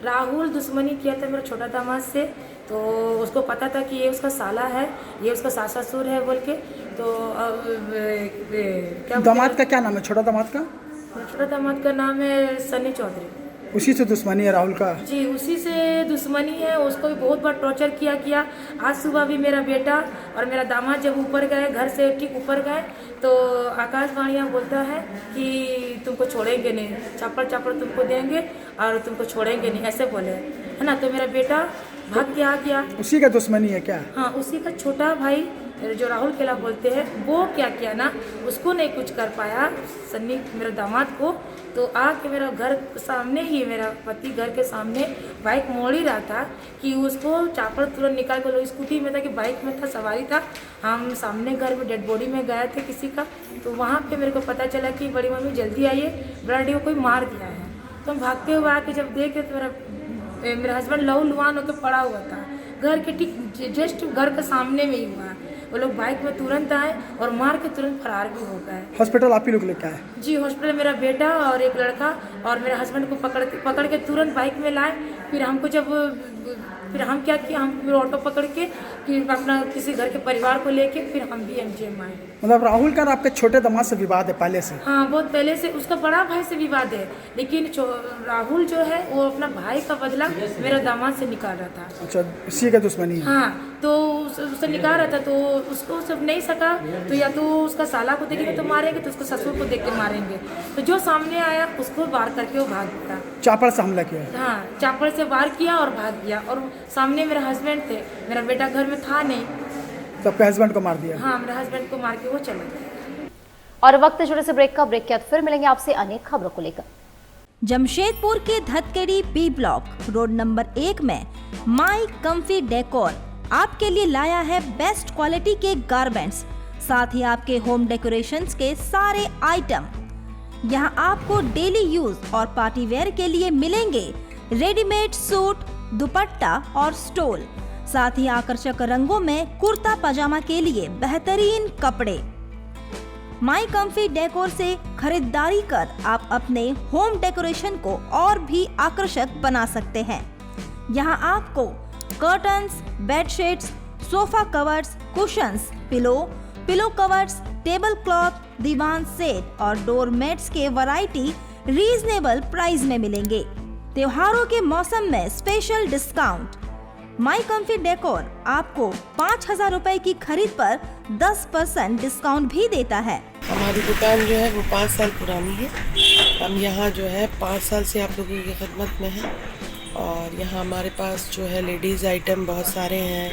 राहुल दुश्मनी किया था मेरा छोटा दामाद से। तो उसको पता था कि ये उसका साला है, ये उसका सास ससुर है बोल के। तो क्या दामाद का क्या नाम है? छोटा दामाद का? छोटा दामाद का नाम है सनी चौधरी। उसी से दुश्मनी है राहुल का? जी, उसी से दुश्मनी है। उसको भी बहुत बार टॉर्चर किया। आज सुबह भी मेरा बेटा और मेरा दामाद जब ऊपर गए, घर से ठीक ऊपर गए, तो आकाश वाणिया बोलता है कि तुमको छोड़ेंगे नहीं, चापड़ तुमको देंगे और तुमको छोड़ेंगे नहीं, ऐसे बोले है ना। तो मेरा बेटा भाग के आ गया। उसी का दुश्मनी है क्या? हाँ, उसी का छोटा भाई जो राहुल केला बोलते हैं, वो क्या किया ना, उसको नहीं कुछ कर पाया सन्नी मेरे दामाद को। तो आके मेरा घर सामने ही, मेरा पति घर के सामने बाइक मोड़ ही रहा था कि उसको चापड़ तुरंत निकाल कर, स्कूटी में था कि बाइक में था, सवारी था। हम सामने घर में डेड बॉडी में गए थे किसी का। तो वहाँ पे मेरे को पता चला कि बड़ी मम्मी जल्दी आइए, बड़ा डी को कोई मार दिया है। तो हम भागते हुए आके जब देखे तो मेरा हस्बैंड लहू लुहान होकर पड़ा हुआ था। घर के ठीक जस्ट घर के सामने में ही हुआ। वो लोग बाइक में तुरंत आए और मार के तुरंत फरार भी हो गए। हॉस्पिटल आप ही लोग लेके आए? जी, हॉस्पिटल मेरा बेटा और एक लड़का और मेरे हस्बैंड को पकड़ के तुरंत बाइक में लाए। फिर हम क्या किया, हम फिर ऑटो पकड़ के फिर अपना किसी घर के परिवार को लेके फिर हम भी एमजीएम आए। मतलब राहुल का आपके छोटे दामाद से विवाद है पहले से? हाँ, बहुत पहले से। उसका बड़ा भाई से विवाद है, लेकिन राहुल जो है वो अपना भाई का बदला मेरा दामाद से निकाल रहा था। अच्छा, इसी का दुश्मनी है? हाँ, तो उससे निकाल रहा था। तो उसको सब नहीं सका, तो या तो उसका साला को देखेंगे तो मारेंगे, तो उसको ससुर को देख के मारेंगे। तो जो सामने आया उसको वार करके वो भाग गया। चापड़ से हमला किया? हाँ, चापड़ से वार किया और भाग गया। और सामने मेरा हस्बैंड थे, मेरा बेटा घर में था नहीं। तो आपके हस्बैंड को मार दिया? हाँ, मेरे हस्बैंड को मार के वो चले गए। और वक्त छोटे से ब्रेक के बाद फिर मिलेंगे आपसे अनेक खबरों को लेकर। जमशेदपुर के धतकेड़ी बी ब्लॉक रोड नंबर 1 में माई कम्फी डेकोर आपके लिए लाया है बेस्ट क्वालिटी के गारमेंट्स, साथ ही आपके होम डेकोरेशंस के सारे आइटम। यहाँ आपको डेली यूज और पार्टी वेयर के लिए मिलेंगे रेडीमेड सूट, दुपट्टा और स्टोल, साथ ही आकर्षक रंगों में कुर्ता पजामा के लिए बेहतरीन कपड़े। माई कम्फी डेकोर से खरीदारी कर आप अपने होम डेकोरेशन को और भी आकर्षक बना सकते हैं। यहाँ आपको curtains, bedsheets, sofa covers, cushions, pillow covers, table cloth, दीवान सेट और डोर मैट्स के वैरायटी रीजनेबल प्राइस में मिलेंगे। त्योहारों के मौसम में special discount. My Comfy Decor आपको 5,000 रुपए की खरीद पर 10% डिस्काउंट भी देता है। हमारी दुकान जो है वो 5 साल पुरानी है। हम यहाँ जो है 5 साल से आप लोगों की खिदमत में हैं और यहाँ हमारे पास जो है लेडीज़ आइटम बहुत सारे हैं।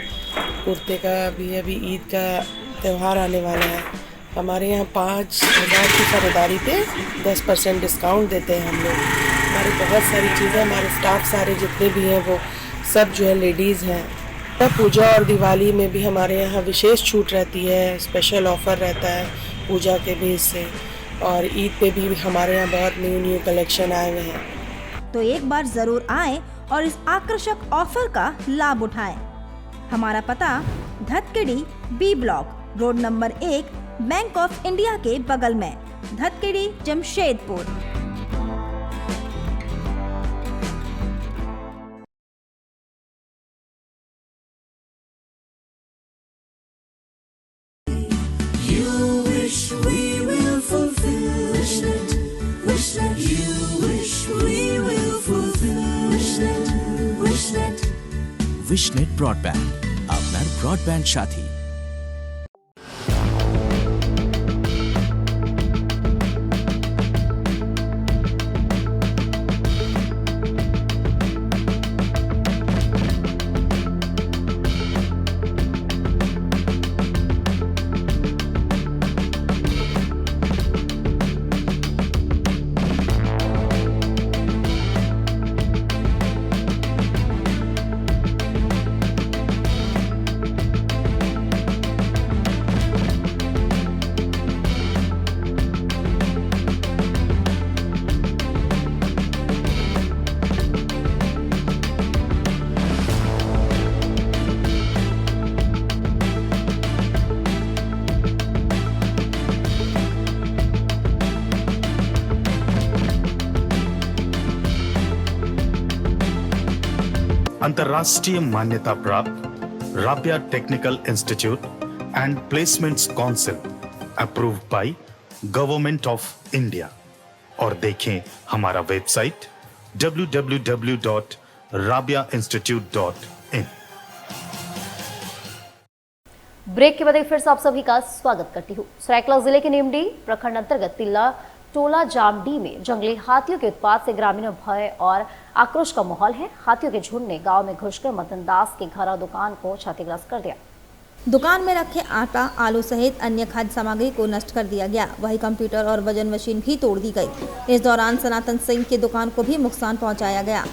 कुर्ते का भी अभी ईद का त्यौहार आने वाला है, हमारे यहाँ 5,000 की खरीदारी पे 10% डिस्काउंट देते हैं हम लोग। हमारी बहुत सारी चीज़ें, हमारे स्टाफ सारे जितने भी हैं वो सब जो है लेडीज़ हैं। पूजा और दिवाली में भी हमारे यहाँ विशेष छूट रहती है, स्पेशल ऑफ़र रहता है पूजा के बेस से, और ईद पे भी हमारे यहाँ बहुत न्यू कलेक्शन आए हुए हैं। तो एक बार जरूर आएं और इस आकर्षक ऑफर का लाभ उठाएं। हमारा पता Dhatkidih B block, road number 1, Bank of India के बगल में, धतकेडी, जमशेदपुर। विशनेट ब्रॉडबैंड, আপনার ব্রডব্যান্ড সাথী। अंतर्राष्ट्रीय मान्यता प्राप्त Rabia technical institute and placements council approved by government of India. और देखें हमारा वेबसाइट www.rabiainstitute.in। ब्रेक के बाद फिर से आप सभी का स्वागत करती हूँ। सरायकेला जिले के नीमडी प्रखंड अंतर्गत तिल्ला टोला जामडी में जंगली हाथियों के उत्पात से ग्रामीणों में भय और आक्रोश का माहौल है। हाथियों के झुंड ने गांव में घुसकर मदन दास के घर और दुकान को क्षतिग्रस्त कर दिया। दुकान में रखे आटा, आलू सहित अन्य खाद्य सामग्री को नष्ट कर दिया गया। वही कंप्यूटर और वजन मशीन भी तोड़ दी गई। इस दौरान सनातन सिंह की दुकान को भी नुकसान पहुंचाया गया,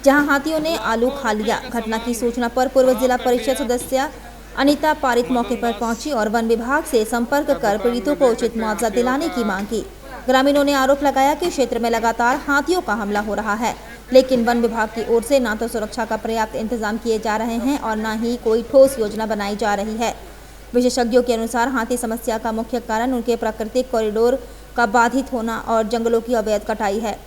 जहां हाथियों ने आलू खा लिया। घटना की सूचना पर पूर्व जिला परिषद सदस्य अनिता पारित मौके पर पहुंची और वन विभाग से संपर्क कर पीड़ितों को उचित मुआवजा दिलाने की मांग की। ग्रामीणों ने आरोप लगाया कि क्षेत्र में लगातार हाथियों का हमला हो रहा है, लेकिन वन विभाग की ओर से न तो सुरक्षा का पर्याप्त इंतजाम किए जा रहे हैं और न ही कोई ठोस योजना बनाई जा रही है। विशेषज्ञों के अनुसार हाथी समस्या का मुख्य कारण उनके प्राकृतिक कॉरिडोर का बाधित होना और जंगलों की अवैध कटाई है।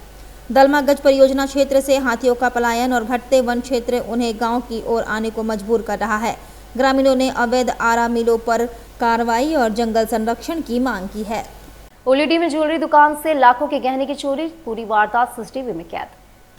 दलमा गज परियोजना क्षेत्र से हाथियों का पलायन और घटते वन क्षेत्र उन्हें गाँव की ओर आने को मजबूर कर रहा है। ग्रामीणों ने अवैध आरा मिलों पर कार्रवाई और जंगल संरक्षण की मांग की है। ओलीडी में ज्वेलरी दुकान से लाखों के गहने की चोरी, पूरी वारदात सीसीटीवी में कैद।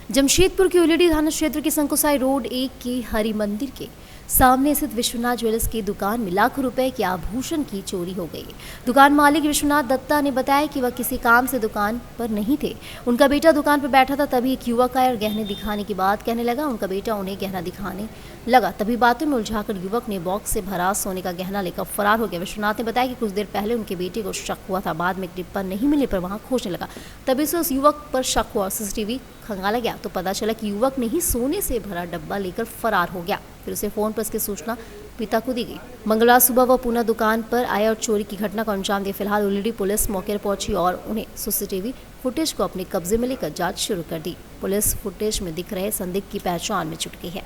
जमशेदपुर के ओलीडी थाना क्षेत्र के संकुसाई रोड 1 के हरि मंदिर के सामने स्थित विश्वनाथ ज्वेलर्स की दुकान में लाखों रुपए के आभूषण की चोरी हो गई। दुकान मालिक विश्वनाथ दत्ता ने बताया कि वह किसी काम से दुकान पर नहीं थे। उनका बेटा दुकान पर बैठा था, तभी एक युवक आया और गहने दिखाने की बात कहने लगा। उनका बेटा उन्हें गहना दिखाने लगा, तभी बातों में उलझाकर युवक ने बॉक्स से भरा सोने का गहना लेकर फरार हो गया। विश्वनाथ ने बताया कि कुछ देर पहले उनके बेटे को शक हुआ था, बाद में एक डिब्बा नहीं मिलने पर वहां खोजने लगा, तभी से उस युवक पर शक हुआ और सीसीटीवी खंगाला गया तो पता चला कि युवक ने ही सोने से भरा डब्बा लेकर फरार हो गया। फिर उसे फोन पर इसकी सूचना पिता को दी गई। मंगलवार सुबह वह पुनः दुकान पर आया और चोरी की घटना को अंजाम दिया। फिलहाल उलिडी पुलिस मौके पर पहुंची और उन्हें सीसीटीवी फुटेज को अपने कब्जे में लेकर जांच शुरू कर दी। पुलिस फुटेज में दिख रहे संदिग्ध की पहचान में जुट गई है।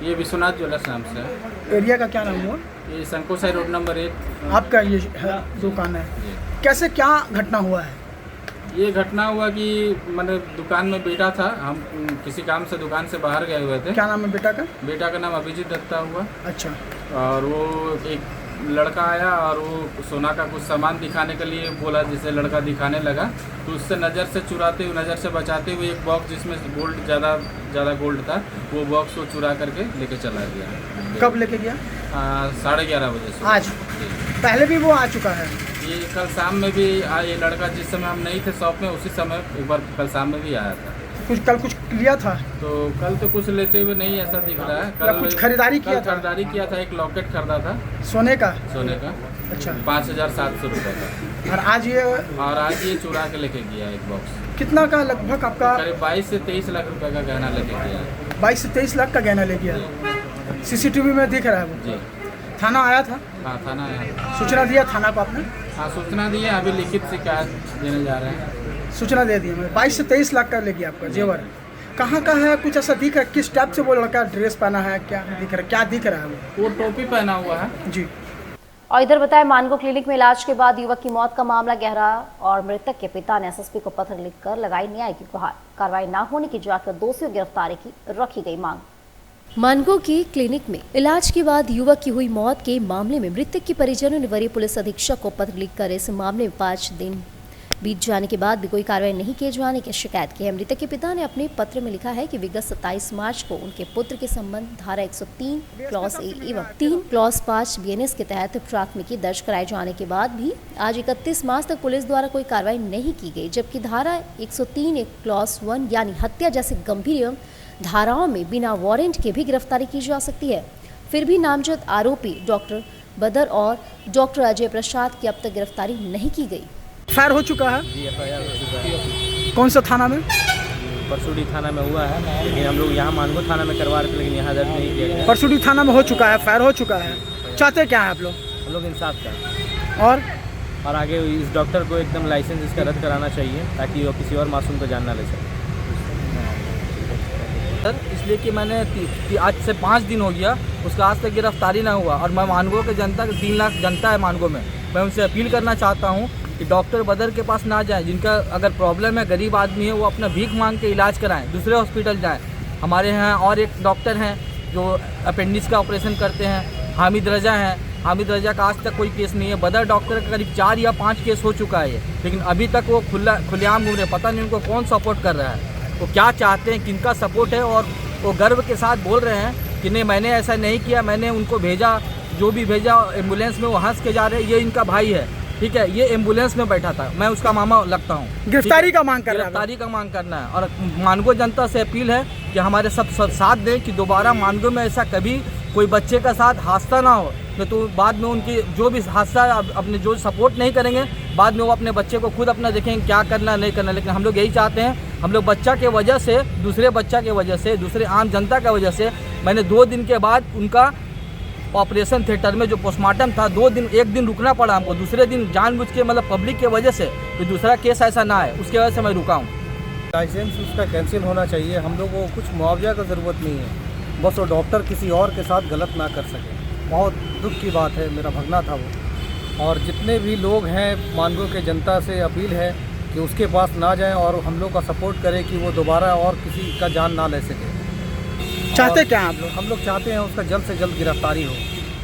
ये विश्वनाथ ज्वेलर्स नाम से है। एरिया का क्या नाम हुआ? ये शंकोसाई रोड नंबर 1 आपका ये दुकान है। कैसे क्या घटना हुआ है? ये घटना हुआ कि मैंने दुकान में बेटा था, हम किसी काम से दुकान से बाहर गए हुए थे। क्या नाम है बेटा का? बेटा का नाम अभिजीत दत्ता हुआ। अच्छा। और वो एक लड़का आया और वो सोना का कुछ सामान दिखाने के लिए बोला, जिसे लड़का दिखाने लगा तो उससे नज़र से चुराते हुए, नज़र से बचाते हुए एक बॉक्स जिसमें गोल्ड ज़्यादा गोल्ड था, वो बॉक्स को चुरा करके लेके चला गया। कब लेके गया? 11:30 बजे से। आज पहले भी वो आ चुका है? ये कल शाम में भी ये लड़का, जिस समय हम नहीं थे शॉप में, उसी समय एक बार कल शाम में भी आया था। कल कुछ लिया था? तो कल तो कुछ लेते हुए नहीं ऐसा दिख रहा है। कल कुछ खरीदारी किया था? खरीदारी किया था, एक लॉकेट खरीदा था सोने का। अच्छा। 5,700 रुपये का। और आज ये चुरा के लेके गया एक बॉक्स। कितना का लगभग आपका? करीब 22 से 23 लाख रुपए का गहना लेके गया। 22 से 23 लाख का गहना ले गया। सीसीटीवी में दिख रहा है वो। जी। थाना आया था? हाँ, थाना आया था। सूचना दिया थाना को आपने? हाँ, सूचना दी है, अभी लिखित शिकायत देने जा रहे हैं। सूचना दे दी है। 22 से 23 लाख का ले गया आपका जेवर। कहाँ का है? कुछ ऐसा दिख रहा है? किस टाइप से वो लड़का ड्रेस पहना है? क्या दिख रहा है? वो टोपी पहना हुआ है। जी। और इधर बताएं, मानगो क्लिनिक में इलाज के बाद युवक की मौत का मामला गहरा और मृतक के पिता ने एसएसपी को पत्र लिखकर लगाई न्याय की गुहार। कार्रवाई न होने की जांच कर दोषियों की गिरफ्तारी की रखी गई मांग। मानगो की क्लिनिक में इलाज के बाद युवक की हुई मौत के मामले में मृतक के परिजनों ने वरीय पुलिस अधीक्षक को पत्र लिखकर इस मामले में 5 दिन बीत जाने के बाद भी कोई कार्रवाई नहीं किए जाने की शिकायत की है। मृतक के पिता ने अपने पत्र में लिखा है कि विगत 27 मार्च को उनके पुत्र के संबंध धारा 103 क्लॉज ए एवं 3 क्लॉज 5 बीएनएस के तहत प्राथमिकी दर्ज कराए जाने के बाद भी आज 31 मार्च तक पुलिस द्वारा कोई कार्रवाई नहीं की गई, जबकि धारा 103 क्लॉज 1 यानी हत्या जैसे गंभीर एवं धाराओं में बिना वारंट के भी गिरफ्तारी की जा सकती है। फिर भी नामजद आरोपी डॉक्टर बदर और डॉक्टर अजय प्रसाद की अब तक गिरफ्तारी नहीं की गई। फायर हो चुका है? जी, FIR हो चुका है। कौन सा थाना में? परसुडी थाना में हुआ है, लेकिन हम लोग यहाँ मानगो थाना में करवा रहे थे, लेकिन यहाँ दर्ज नहीं किया गया। परसुडी थाना में हो चुका है, फायर हो चुका है। चाहते क्या है आप लोग? हम लोग इंसाफ का और आगे इस डॉक्टर को एकदम लाइसेंस इसका रद्द कराना चाहिए, ताकि वो किसी और मासूम को जान ना ले सके। सर, इसलिए कि मैंने आज से 5 दिन हो गया, उसका आज तक गिरफ्तारी ना हुआ। और मैं मानगो के जनता, 3 लाख जनता है मानगो में, मैं उनसे अपील करना चाहता हूँ कि डॉक्टर बदर के पास ना जाएं। जिनका अगर प्रॉब्लम है, गरीब आदमी है, वो अपना भीख मांग के इलाज कराएं, दूसरे हॉस्पिटल जाएं। हमारे यहाँ और एक डॉक्टर हैं जो अपेंडिक्स का ऑपरेशन करते हैं, हामिद रजा हैं। हामिद रजा का आज तक कोई केस नहीं है। बदर डॉक्टर का करीब 4 या 5 केस हो चुका है, लेकिन अभी तक वो खुलेआम घूम रहे। पता नहीं उनको कौन सपोर्ट कर रहा है, वो क्या चाहते हैं, किनका सपोर्ट है। और वो गर्व के साथ बोल रहे हैं कि नहीं, मैंने ऐसा नहीं किया, मैंने उनको भेजा, जो भी भेजा एम्बुलेंस में, वो हंस के जा रहे हैं, ये इनका भाई है, ठीक है, ये एम्बुलेंस में बैठा था, मैं उसका मामा लगता हूँ। गिरफ्तारी का मांग करना है। गिरफ्तारी का मांग करना है। और मानगो जनता से अपील है कि हमारे सब साथ दें कि दोबारा मानगो में ऐसा कभी कोई बच्चे का साथ हादसा ना हो, तो बाद में उनकी जो भी हादसा अपने जो सपोर्ट नहीं करेंगे, बाद में वो अपने बच्चे को खुद अपना देखेंगे क्या करना नहीं करना। लेकिन हम लोग यही चाहते हैं, हम लोग बच्चा के वजह से, दूसरे बच्चा के वजह से, दूसरे आम जनता की वजह से, मैंने 2 दिन के बाद उनका ऑपरेशन थिएटर में जो पोस्टमार्टम था, 1 दिन रुकना पड़ा हमको। दूसरे दिन जानबूझ के, मतलब पब्लिक के वजह से, तो दूसरा केस ऐसा ना है, उसके वजह से मैं रुका हूँ। लाइसेंस उसका कैंसिल होना चाहिए। हम लोग को कुछ मुआवजा का ज़रूरत नहीं है, बस वो डॉक्टर किसी और के साथ गलत ना कर सके। बहुत दुख की बात है, मेरा भगना था वो। और जितने भी लोग हैं मानगो के जनता से अपील है कि उसके पास ना जाएं और हम लोग का सपोर्ट करें कि वो दोबारा और किसी का जान ना ले सके। चाहते क्या आप लोग? हम लोग चाहते हैं उसका जल्द से जल्द गिरफ्तारी हो।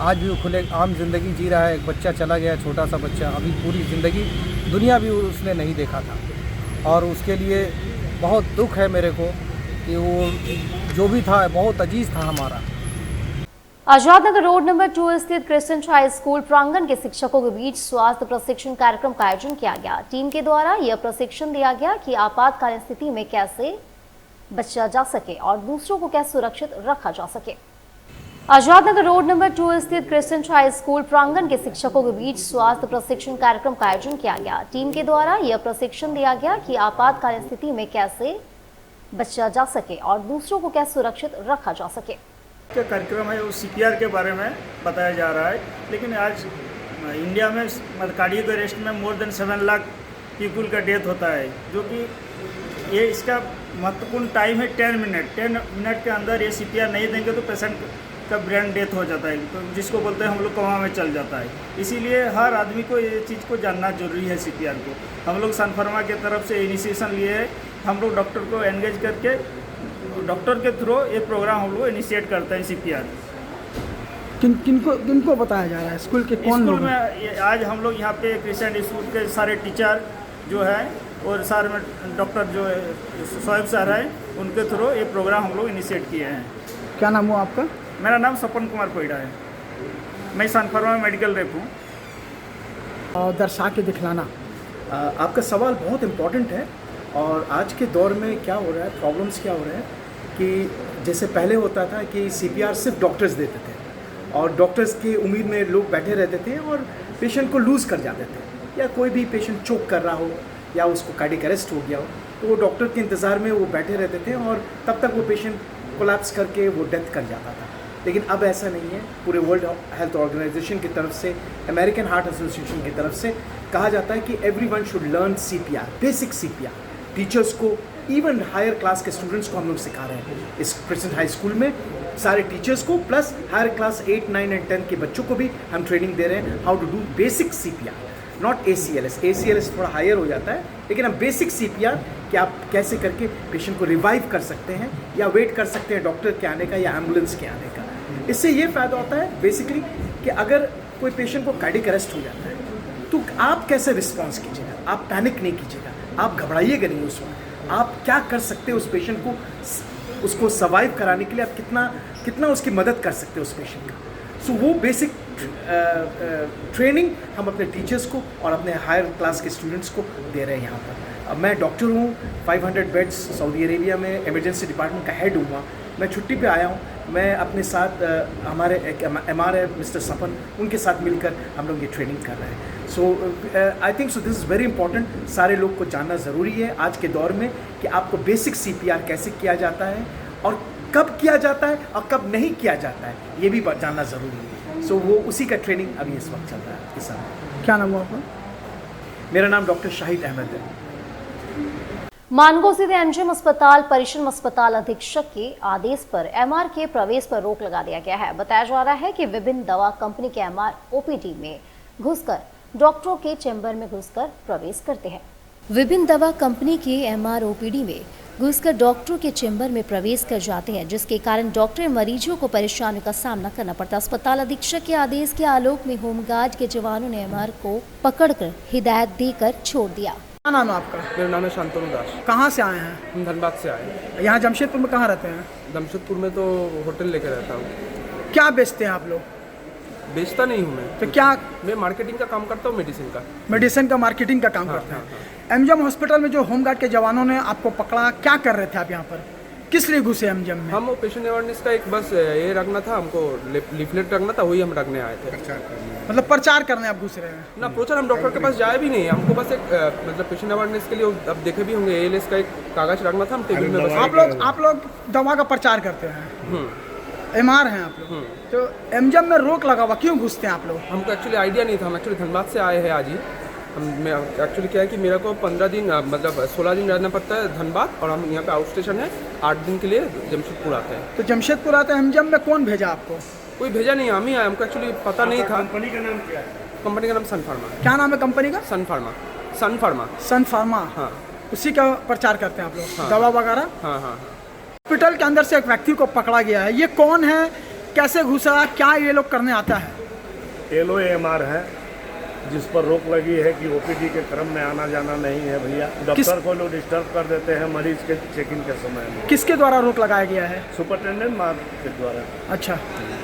आज भी वो खुले आम जिंदगी जी रहा है। एक बच्चा चला गया, छोटा सा बच्चा, अभी पूरी ज़िंदगी दुनिया भी उसने नहीं देखा था। और उसके लिए बहुत दुख है मेरे को कि वो जो भी था बहुत अजीज था हमारा। आजाद नगर रोड नंबर 2 स्थित क्रिश्चियन हाई स्कूल प्रांगण के शिक्षकों के बीच स्वास्थ्य प्रशिक्षण कार्यक्रम का आयोजन किया गया। टीम के द्वारा यह प्रशिक्षण दिया गया कि आपातकालीन स्थिति में कैसे बचा जा सके और दूसरों को कैसे सुरक्षित रखा जा सके। आजाद नगर रोड नंबर 2 स्थित क्रिश्चियन हाई स्कूल प्रांगण के शिक्षकों के बीच स्वास्थ्य प्रशिक्षण कार्यक्रम का आयोजन किया गया। टीम के द्वारा यह प्रशिक्षण दिया गया कि आपातकालीन स्थिति में कैसे बचा जा सके और दूसरों को कैसे सुरक्षित रखा जा सके। क्या कार्यक्रम है वो CPR के बारे में बताया जा रहा है, लेकिन आज इंडिया में कार्डियक अरेस्ट में मोर देन 7 लाख पीपल का डेथ होता है, जो कि ये इसका महत्वपूर्ण टाइम है 10 मिनट। 10 मिनट के अंदर ये CPR नहीं देंगे तो पेशेंट का ब्रेन डेथ हो जाता है, तो जिसको बोलते हैं हम लोग कोमा में चल जाता है। इसीलिए हर आदमी को ये चीज़ को जानना जरूरी है CPR को। हम लोग सन फार्मा की तरफ से इनिशिएशन लिए है, हम लोग डॉक्टर को एंगेज करके डॉक्टर के थ्रू ये प्रोग्राम हम लोग इनिशिएट करते हैं CPR। किनको बताया जा रहा है? स्कूल के कौन लोग? स्कूल में आज हम लोग यहाँ पे क्रिश्चियन स्कूल के सारे टीचर जो है और सारे में डॉक्टर जो है सोएब सर है, उनके थ्रू ये प्रोग्राम हम लोग इनिशिएट किए हैं। क्या नाम हुआ आपका? मेरा नाम सपन कुमार कोइडा है, मैं सन फार्मा में मेडिकल रेप हूँ। दर्शा के दिखलाना। आपका सवाल बहुत इम्पोर्टेंट है। और आज के दौर में क्या हो रहा है, प्रॉब्लम्स क्या हो रहे हैं कि जैसे पहले होता था कि CPR सिर्फ डॉक्टर्स देते थे और डॉक्टर्स की उम्मीद में लोग बैठे रहते थे और पेशेंट को लूज़ कर जाते थे, या कोई भी पेशेंट चोक कर रहा हो या उसको कार्डियक अरेस्ट हो गया हो तो वो डॉक्टर के इंतज़ार में वो बैठे रहते थे और तब तक वो पेशेंट कोलैप्स करके वो डेथ कर जाता था। लेकिन अब ऐसा नहीं है। पूरे वर्ल्ड हेल्थ ऑर्गेनाइजेशन की तरफ से, अमेरिकन हार्ट एसोसिएशन की तरफ से कहा जाता है कि everyone should learn CPR, basic CPR। Teachers को, इवन हायर क्लास के स्टूडेंट्स को हम लोग सिखा रहे हैं इस क्रिश्चियन हाई स्कूल में, सारे टीचर्स को, प्लस हायर क्लास 8, 9 एंड 10 के बच्चों को भी हम ट्रेनिंग दे रहे हैं how to do basic CPR, not ACLS। ACLS थोड़ा हायर हो जाता है, लेकिन हम बेसिक CPR कि आप कैसे करके पेशेंट को रिवाइव कर सकते हैं या वेट कर सकते हैं डॉक्टर के आने का या एम्बुलेंस के आने का। इससे ये फ़ायदा होता है बेसिकली कि अगर कोई पेशेंट को कार्डियक अरेस्ट हो जाता है तो आप कैसे रिस्पॉन्स कीजिएगा, आप पैनिक नहीं कीजिएगा, आप घबराइएगा नहीं उस वक्त। आप क्या कर सकते हैं उस पेशेंट को, उसको सर्वाइव कराने के लिए आप कितना उसकी मदद कर सकते हैं उस पेशेंट का। सो वो बेसिक ट्रेनिंग हम अपने टीचर्स को और अपने हायर क्लास के स्टूडेंट्स को दे रहे हैं यहाँ पर। अब मैं डॉक्टर हूँ, 500 बेड्स सऊदी अरेबिया में इमरजेंसी डिपार्टमेंट का हेड हूँ। मैं छुट्टी पे आया हूँ। मैं अपने साथ हमारे एक MR है मिस्टर सपन, उनके साथ मिलकर हम लोग ये ट्रेनिंग कर रहे हैं। So I think so this is very important. सारे लोग को जानना ज़रूरी है आज के दौर में कि आपको बेसिक CPR कैसे किया जाता है और कब किया जाता है और कब नहीं किया जाता है, ये भी जानना ज़रूरी है। सो वो उसी का ट्रेनिंग अभी इस वक्त चल रहा है आपके साथ। क्या नाम हुआ आपका? मेरा नाम डॉक्टर शाहिद अहमद है। मानगो स्थित एमजीएम अस्पताल परिश्रम अस्पताल अधीक्षक के आदेश पर MR के प्रवेश पर रोक लगा दिया गया है। बताया जा रहा है कि विभिन्न दवा कंपनी के MR OPD में घुसकर डॉक्टरों के चैम्बर में घुसकर प्रवेश करते हैं। विभिन्न दवा कंपनी के MR OPD में घुसकर डॉक्टरों के चैम्बर में प्रवेश कर जाते हैं, जिसके कारण डॉक्टर मरीजों को परेशानियों का सामना करना पड़ता। अस्पताल अधीक्षक के आदेश के आलोक में होमगार्ड के जवानों ने MR को पकड़कर हिदायत देकर छोड़ दिया। क्या नाम है आपका? मेरा नाम है शांतनु दास। कहाँ से आए हैं? हम धनबाद से आए हैं। यहाँ जमशेदपुर में कहाँ रहते हैं? जमशेदपुर में तो होटल लेके रहता हूँ। क्या बेचते हैं आप लोग? बेचता नहीं हूँ मैं। तो क्या? मैं मार्केटिंग का काम करता हूँ, मेडिसिन का मार्केटिंग का काम करते हैं। एमजीएम हॉस्पिटल में जो होमगार्ड के जवानों ने आपको पकड़ा, क्या कर रहे थे आप यहाँ पर? किस लिए घुसे एमजीएम में? हम पेशेंट अवेयरनेस का एक बस ये रखना था, हमको लीफलेट रखना था, वही हम रखने आए थे। मतलब प्रचार करने आप घुस रहे हैं? ना प्रचार, हम डॉक्टर के पास जाए भी नहीं, हमको बस एक मतलब पेशेंट अवेयरनेस के लिए, अब देखे भी होंगे, ALS का एक कागज रखना था, हम टेबल में बस। आप लोग दवा का प्रचार करते हैं, MR हैं आप लोग, तो एमजीएम में रोक लगा हुआ, क्यों घुसते हैं आप लोग? हमको एक्चुअली आइडिया नहीं था। हम एक्चुअली धनबाद से आए हैं आज ही। मैं एक्चुअली क्या है कि मेरे को 15 दिन मतलब 16 दिन रहना पड़ता है धनबाद, और हम यहाँ पे आउट स्टेशन है, 8 दिन के लिए जमशेदपुर आते हैं। तो जमशेदपुर आते हैं, एमजीएम में कौन भेजा आपको? कोई भेजा नहीं, हम ही आए। हमको एक्चुअली पता नहीं था। कंपनी का नाम क्या है? कंपनी का नाम सन फार्मा। क्या नाम है कंपनी का? सन फार्मा। सन फार्मा। सन फार्मा, हाँ। उसी का प्रचार करते हैं आप लोग? हाँ। दवा वगैरह? हाँ हाँ। हॉस्पिटल के अंदर से एक व्यक्ति को पकड़ा गया है, ये कौन है, कैसे घुसा, क्या ये लोग करने आता है? LOAMR है, जिस पर रोक लगी है कि OPD के क्रम में आना जाना नहीं है भैया। डॉक्टर को लोग डिस्टर्ब कर देते हैं मरीज के चेक इन के समय में। किसके द्वारा रोक लगाया गया है? सुपरिटेंडेंट मार्ग के द्वारा। अच्छा,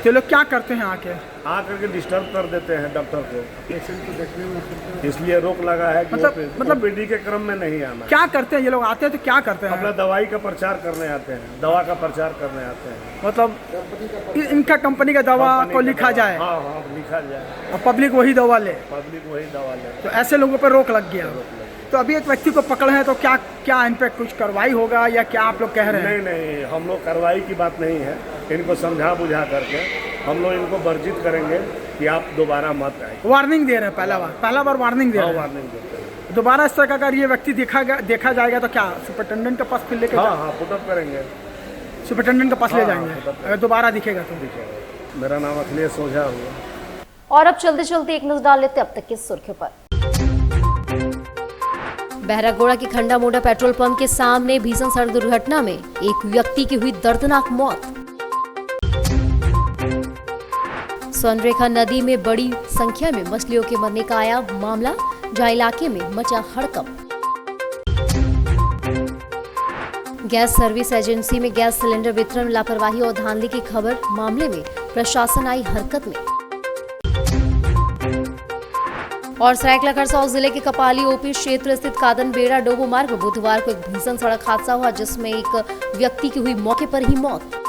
तो ये लोग क्या करते हैं आके? आकर के डिस्टर्ब कर देते हैं डॉक्टर को, पेशेंट को देखने में, इसलिए रोक लगा है कि मतलब ओपीडी के क्रम में नहीं आना। क्या करते हैं ये लोग? आते हैं तो क्या करते हैं? अपना दवाई का प्रचार करने आते हैं, दवा का प्रचार करने आते हैं। मतलब इनका कंपनी का दवा को लिखा जाए, हाँ हाँ लिखा जाए, और पब्लिक वही दवा ले। पब्लिक वही दवा ले, तो ऐसे लोगों पर रोक लग गया। तो अभी एक व्यक्ति को पकड़े हैं, तो क्या इन पे कुछ कार्रवाई होगा या क्या आप लोग कह रहे हैं? नहीं, हम लोग कार्रवाई की बात नहीं है, इनको समझा बुझा करके हम लोग इनको वर्जित करेंगे कि आप दोबारा मत आए। वार्निंग दे रहे हैं, पहला बार वार्निंग दे रहे हैं। वार्निंग देते हैं। दोबारा इस तरह का अगर ये व्यक्ति देखा जाएगा तो क्या सुपरिटेंडेंट के पास फिर लेके? हाँ पुटअप करेंगे, सुपरिटेंडेंट के पास ले जाएंगे अगर दोबारा दिखेगा तो। मेरा नाम अखिलेश ओझा हुआ। और अब चलते चलते एक नजर डाल लेते अब तक की सुर्खियों पर। बहरागोड़ा की खंडा मोड़ा पेट्रोल पंप के सामने भीषण सड़क दुर्घटना में एक व्यक्ति की हुई दर्दनाक मौत। स्वर्णरेखा नदी में बड़ी संख्या में मछलियों के मरने का आया मामला, जहां इलाके में मचा हड़कंप। गैस सर्विस एजेंसी में गैस सिलेंडर वितरण में लापरवाही और धांधली की खबर, मामले में प्रशासन आई हरकत में। और सरायकेला खरसावां जिले के कपाली ओपी क्षेत्र स्थित कादन बेड़ा डोबो मार्ग पर बुधवार को एक भीषण सड़क हादसा हुआ, जिसमें एक व्यक्ति की हुई मौके पर ही मौत।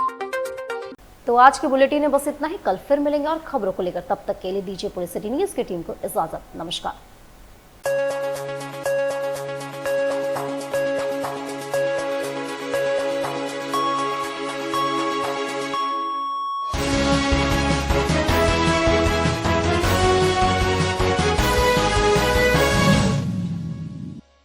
तो आज के बुलेटिन में बस इतना ही। कल फिर मिलेंगे और खबरों को लेकर, तब तक के लिए दीजिए पुलिस सिटी न्यूज़ की टीम को इजाजत। नमस्कार।